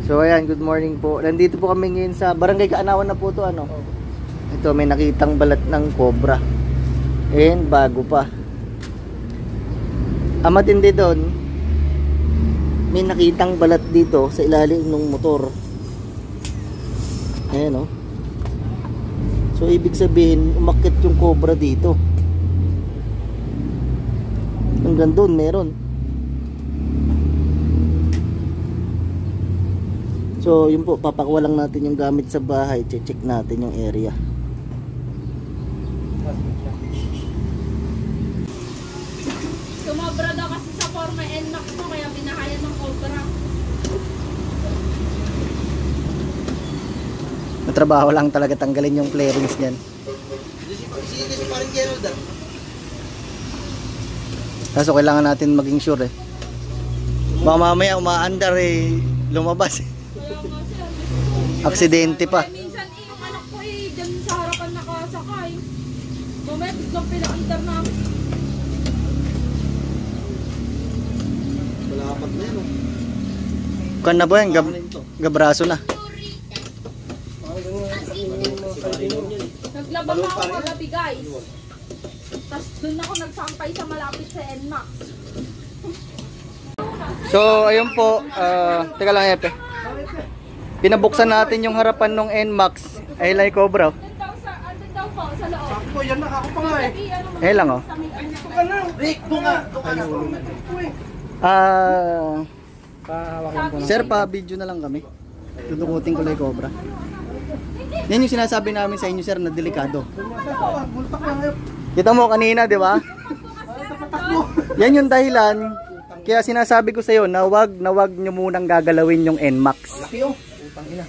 So ayan, good morning po. Nandito po kami ngayon sa Barangay Kaanawan na po to, ano. Ito, may nakitang balat ng cobra. And bago pa. Ang matindi doon, may nakitang balat dito sa ilalim ng motor. Ayan, oh. So ibig sabihin, umakyat yung cobra dito. Hanggang doon meron. So yun po, papakwalang natin yung gamit sa bahay. Check natin yung area. Sumobra daw kasi sa forma NMAX mo, kaya binahayan ng cobra. Natrabaho lang talaga tanggalin yung clearance niyan. Si parang Gerald ah. Kaso kailangan natin maging sure eh. Baka mamaya umaandar eh, lumabas. Kaya nga siya. Aksidente pa. Minsan yung anak ko dyan sa harapan nakasakay. Mamaya biglang pinakindar namin. Malapat na yan oh. Kan na ba yan? Gabraso na. Naglabang ako kagabi guys. Tapos dun ako nagsampay sa malapit sa NMAX. So ayun po, teka lang Epe. Pinabuksan natin yung harapan ng NMAX. Ay lang cobra. Andun daw po sa loob. Sakto yan na, ako pa nga eh. Eh lang oh. Ito ka na. Rick, doon nga. Sir, pa video na lang kami. Tutukutin ko lang yung cobra. Yan yung sinasabi namin sa inyo sir na delikado. Kita mo kanina, di ba? Yan yung dahilan. Kaya sinasabi ko sa iyo na wag nyo munang gagalawin yung NMAX. Laki oh. Utang ina.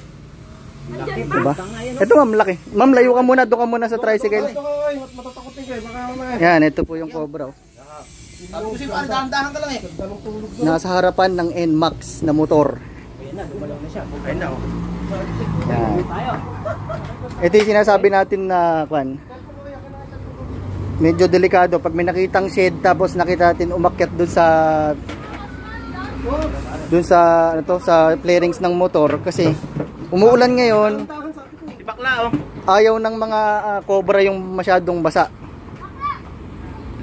Diba? Ito ma'am, laki. Ma'am, layo ka muna. Doon ka muna sa tricycle. Matatakotin kayo. Baka mamaya. Yan, ito po yung cobra. Kasi dahan-dahan ka lang eh. Nasa harapan ng NMAX na motor. Ayun na oh. Yan. Ito yung sinasabi natin na medyo delikado pag may nakitang shed tapos nakita natin umakyat dun sa ano to, sa flarings ng motor kasi umuulan ngayon. Ibakla oh. Ayaw ng mga cobra yung masyadong basa.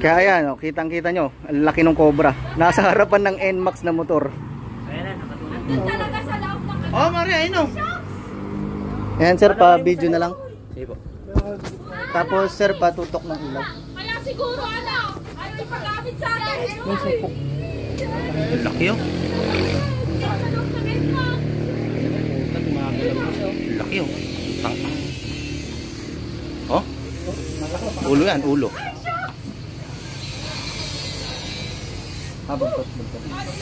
Kaya ayan, oh, kitang-kita nyo, ang laki ng cobra. Nasa harapan ng NMAX na motor. Doon talaga sa loob ng Oh, Maria, ayun oh. Ayan sir, pa video na lang. Sige po. Tapos sir, patutok ng ilaw. Kaya siguro ano, ayaw ipagamit sa akin. Yung supok. Laki oh. Sa loob ng NMAX. Laki oh. Oh? Ulo yan, ulo.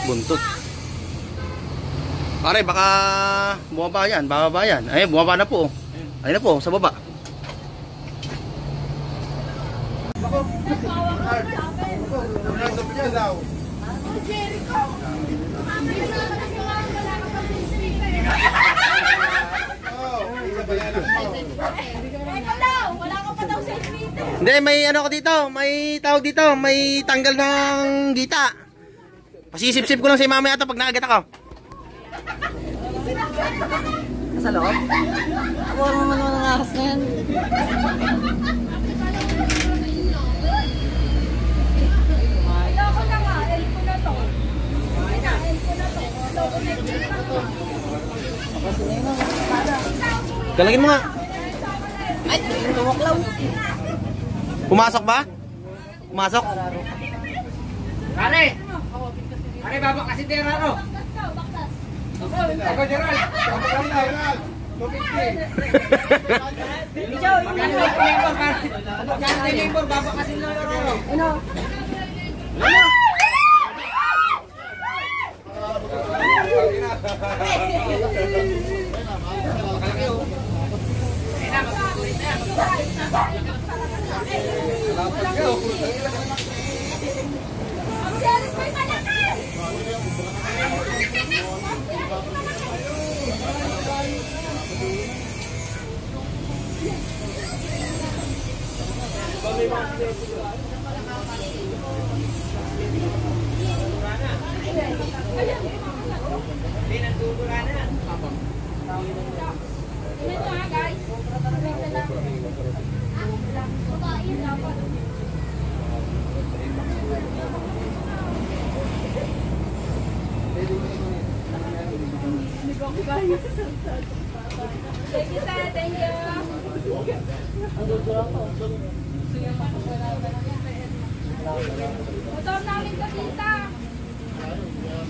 Buntot. Pare, baka bumaba yan, bababa yan. Ay, bumaba na po. Ayun na po, sa baba. Hindi, may ano ko dito, may tawag dito, may tanggal ng gita. Pasisip-sip ko lang si mama yata pag nakagat ako. Sa loob? Ako naman ang ahas na yan. Loko na nga, elpo na to. Elpo na to. Galagin mo nga. Ay, tumaklaw. Pumasok ba? Pumasok? Pare! Pare, babak kasi Terraro! Ako, Gerald! Magkano labor, babak kasi Terraro! Ano? Hindi, nandudura na. Thank you, sir. Thank you. Motor namin ka, tita.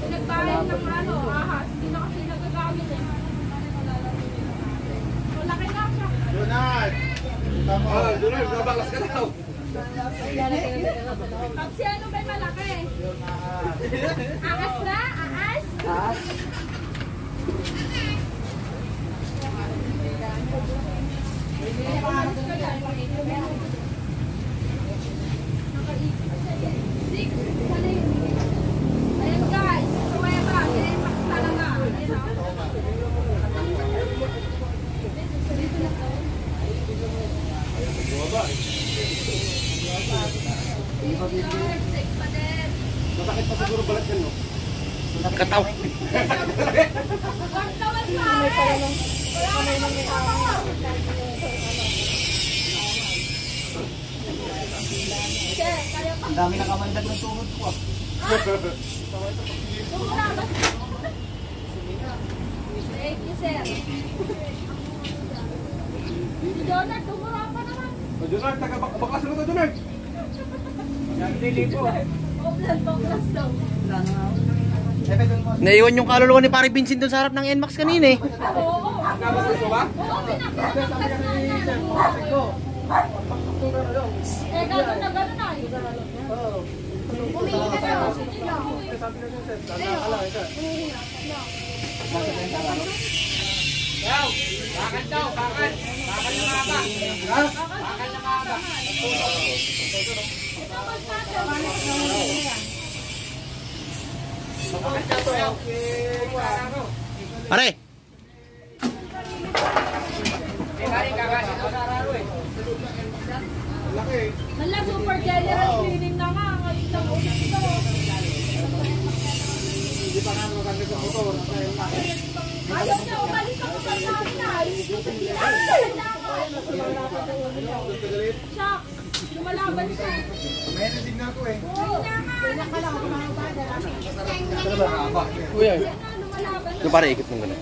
Pinagbayan ng ahas. Hindi na kasi nagagamit eh. Malaki na siya. Donald! Donald, nabaklas ka daw. Pag si ano may malaki. Ahas na? Ahas? Taas. Ayan guys, suweba, sinipak talaga. Ayan Masakit pa siguro balat yan, no? Kataw. Pagtawan pa eh! Wala na kasama ko! Che, kaya pa. Ang dami nakamandag ng tuhod ko ah. Tumura ba? Thank you, sir. Si Donald, tumura pa naman. Donald, taga-baklas mo to, Donald. Baklas daw. Naiwan yung kaluluwa ni Pare Vincent doon sa harap ng NMAX kanina eh. Oo. Nabaklas mo ba? Oo, pinakabaklas na yan. Eh, gano'n na gano'n na eh. Umihi ka na. Daw, bakal daw, bakal. Bakal na maba. Bakal na maba. Pare! Pare, kakasin ko sa raro eh. Hala, super general cleaning na nga. Ngayon lang ulit ito. Ayaw na, umalis ako sa namin. Shock! Lumalaban siya. May nadig na ako eh. Oo, lumalaban Kuya. siya. Yung pare, ikot mo gano'n.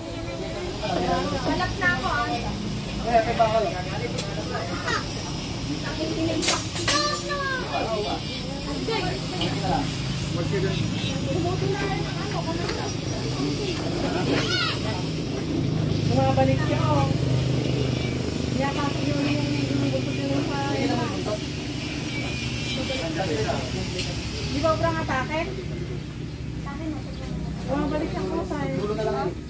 Balak na ako ah. Nakikinig pa. Bumuti na rin ang ano. Bumabalik siya oh. Kaya kasi yun yung gusto nila sa di ba obrang atake? Bumabalik siya ko sa bumabalik siya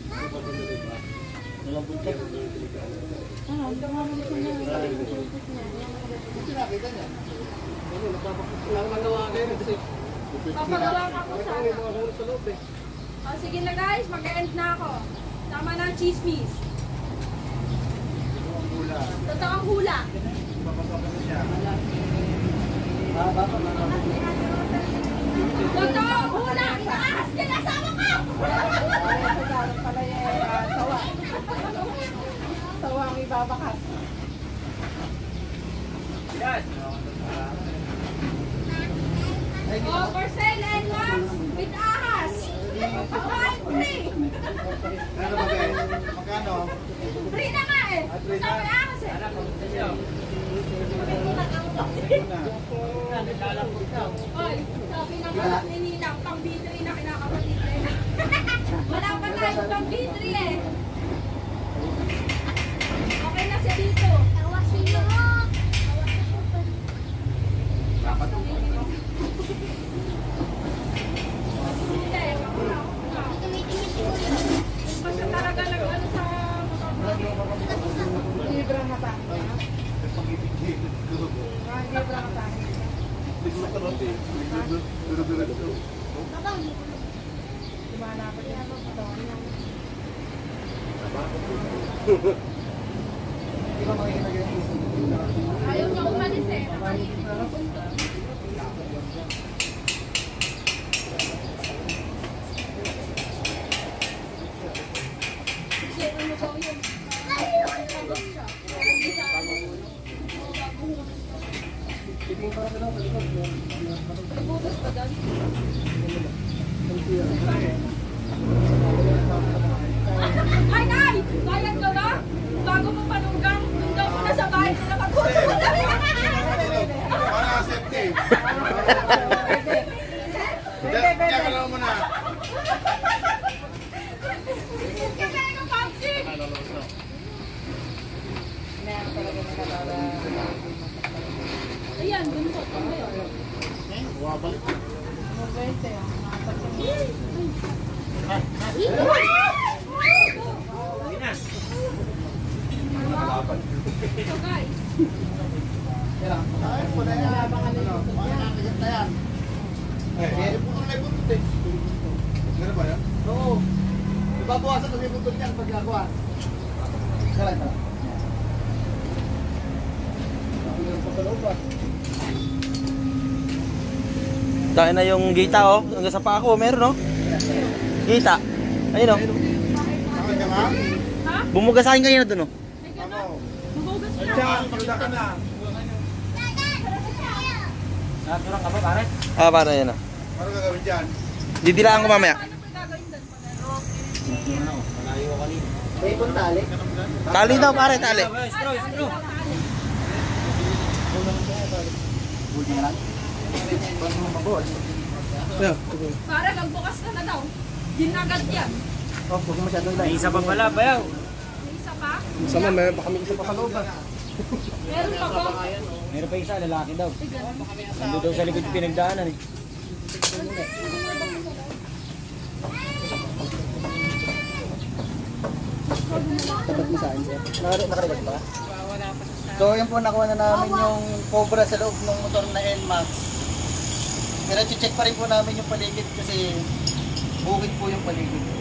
Papagawa ka po sana. Oh, sige na guys, mag-end na ako. Tama ng chismis. Totoong hula. Totoong hula! Inaas ka na sama ko! pala sawa. Sawa ang ibabakas. Yes. Oh, for sale and wax with ahas. One free. Ano ba kayo? Magkano? Free na nga eh. Kasama yung ahas eh. Oy, sabi ng anak ni Ninang, pang B3 na kinakapatid eh. Wala pa tayo pang B3 eh. Okay na siya dito. Tawasin mo. Basta talaga nag-ano sa Librang atake. Librang atake. Lumanapit yan. ayaw niya umalis eh. Kasi ano daw yun? Butas ba doon? Ay, Kaya mo na. Kaya ka, Papsi! Ayan, ganito. So guys, Meron ba yan? Oo. Ibabawasan kami yung butol niyan pag nagawa. Kala na. Meron pa sa loob ba? Tayo na yung gita oh. Hanggang sa pako, meron oh. Gita. Ayun oh. Bumuga sa akin kanina dun oh. may gano'n. Magugas na. Ka na. Naturang ka ba, pare? Ah, para yan oh. Ano gagawin dyan? Didilaan ko mamaya. Paano pa gagawin doon? May ikon tali. Tali daw pare, tali. Straw. Buti na lang. Ba't mo mabuhat? Para magbukas ka na daw. Ginagad yan. Oh, huwag mo masyadong May ilalim. isa pang wala, bayaw. May isa pa? Sama, may baka may isa pa sa loob ba? Meron pa ba? Meron pa isa, lalaki daw. Ay, ganun. Nandun daw sa likod yung pinagdaanan eh. Tapat mo sa akin, sir. Nakarigat ba? So, yun po, nakuha na namin yung Cobra sa loob ng motor na NMAX. Pero check pa rin po namin yung paligid kasi bukid po yung paligid.